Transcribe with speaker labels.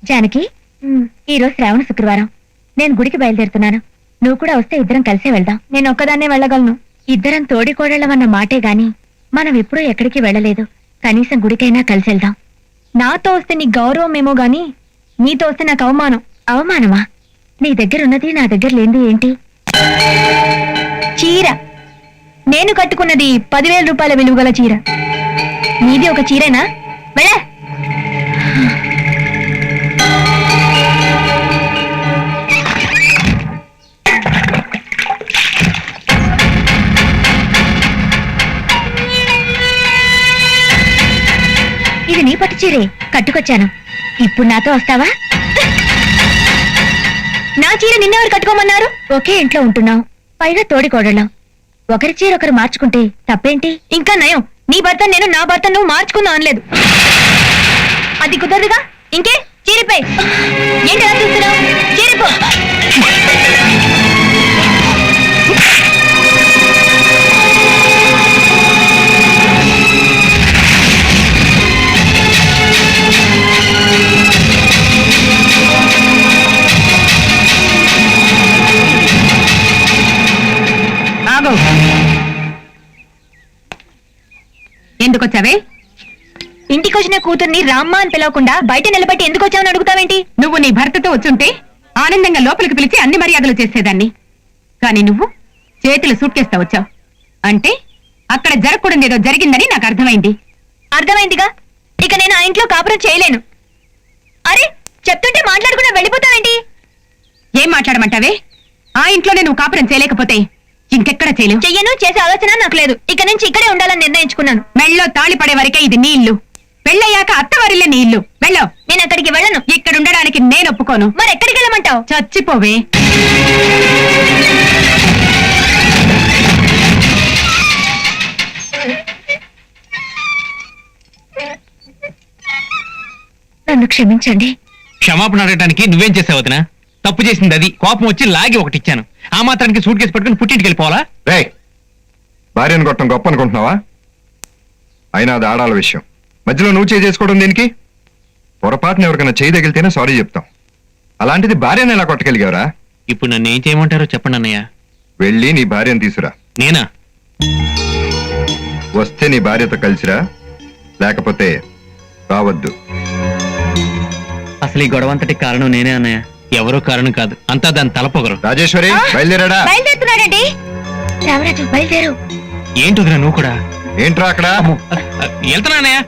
Speaker 1: జానకి, ఈ రోజు శ్రావణ శుక్రవారం. నేను గుడికి బయలుదేరుతున్నాను. నువ్వు కూడా వస్తే ఇద్దరం కలిసే వెళ్దాం. నేను ఒక్కదాన్నే వెళ్ళగలను. ఇద్దరం తోడికోడళ్ళమన్న మాటే గాని మనం ఎప్పుడూ ఎక్కడికి వెళ్ళలేదు. కనీసం గుడికైనా కలిసి వెళ్దాం. నాతో వస్తే నీ గౌరవమేమో గాని నీతో వస్తే నాకు అవమానం. అవమానమా? నీ దగ్గర ఉన్నది నా దగ్గర లేనిది ఏంటి? చీర. నేను కట్టుకున్నది 10,000 రూపాయల విలువగల చీర. నీది ఒక చీరేనా? వెళ్ళ. ఇది నీ పట్టు చీరే, కట్టుకొచ్చాను. ఇప్పుడు నాతో వస్తావా? నా చీర నిన్నెవరు కట్టుకోమన్నారు? ఒకే ఇంట్లో ఉంటున్నాం, పైగా తోడికోడళ్ళం. ఒకరి చీర ఒకరు మార్చుకుంటే తప్పేంటి? ఇంకా నయం, నీ భర్త నేను, నా భర్త నువ్వు మార్చుకుందాం అనలేదు. అది కుదరదుగా. ఇంకే చీరిపై ఏంటి అలా చూస్తున్నావు? చీరిపో.
Speaker 2: ఎందుకు వచ్చావే?
Speaker 1: ఇంటికి వచ్చిన కూతుర్ని రామ్మ అని పిలవకుండా బయట నిలబెట్టి ఎందుకు వచ్చావని అడుగుతావేంటి?
Speaker 2: నువ్వు నీ భర్తతో వచ్చుంటే ఆనందంగా లోపలికి పిలిచి అన్ని మర్యాదలు చేసేదాన్ని. కానీ నువ్వు చేతులు సూట్కేస్తా వచ్చావు అంటే అక్కడ జరగకూడదేదో జరిగిందని నాకు అర్థమైంది.
Speaker 1: అర్థమైందిగా. ఇక నేను ఆ ఇంట్లో కాపురం చేయలేను. అరే, చెప్తుంటే మాట్లాడకుండా వెళ్ళిపోతావేంటి?
Speaker 2: ఏం మాట్లాడమంటావే? ఆ ఇంట్లోనే నువ్వు కాపురం చేయలేకపోతే ఇంకెక్కడ చేయలేవు.
Speaker 1: చెయ్యను, చేసే ఆలోచన నాకు లేదు. ఇక నుంచి ఇక్కడే ఉండాలని నిర్ణయించుకున్నాను.
Speaker 2: మెళ్ళో తాళి పడే వరకే ఇది నీ ఇల్లు. పెళ్ళయ్యాక అత్తవారిల్లే నీ ఇల్లు. వెళ్ళో.
Speaker 1: నేను అక్కడికి వెళ్ళను.
Speaker 2: ఇక్కడ ఉండడానికి నేను ఒప్పుకోను.
Speaker 1: మరి ఎక్కడికి వెళ్ళమంటావు?
Speaker 2: చచ్చిపోవే.
Speaker 1: నన్ను క్షమించండి.
Speaker 3: క్షమాపణ అడగడానికి నువ్వేం చేసావు వదినా? తప్పు చేసింది అది. కోపం వచ్చి లాగి ఒకటి ఇచ్చాను. ఆ మాత్రానికి సూట్ కేసు పట్టుకుని పుట్టింటికి వెళ్ళిపోవాలా?
Speaker 4: రేయ్, భార్యను కొట్టడం గొప్ప అనుకుంటున్నావా? అయినా అది ఆడాల విషయం. మధ్యలో నువ్వు చేసుకోవడం దేనికి? పొరపాటున ఎవరికైనా చేయి తగిలితేనే సారీ చెప్తాం. అలాంటిది భార్యను ఎలా కొట్టగలిగావరా?
Speaker 3: ఇప్పుడు నన్ను ఏం చేయమంటారో చెప్పండి అన్నయ్య.
Speaker 4: వెళ్ళి నీ భార్యను తీసురా.
Speaker 3: నేనా?
Speaker 4: వస్తే నీ భార్యతో కలిసిరా, లేకపోతే రావద్దు.
Speaker 3: అసలు ఈ గొడవంతటికి కారణం నేనే అన్నయ్య. ఎవరో కారణం కాదు, అంతా దాని తలపొగరు.
Speaker 4: రాజేశ్వరి, బయలుదేరాడా?
Speaker 1: బయలుదేరుతున్నాడండి. రామరాజు, బయలుదేరు.
Speaker 3: ఏంటి వదినా నువ్వు కూడా?
Speaker 4: ఏంట్రా అక్కడ?
Speaker 3: వెళ్తున్నా అన్నయ్య.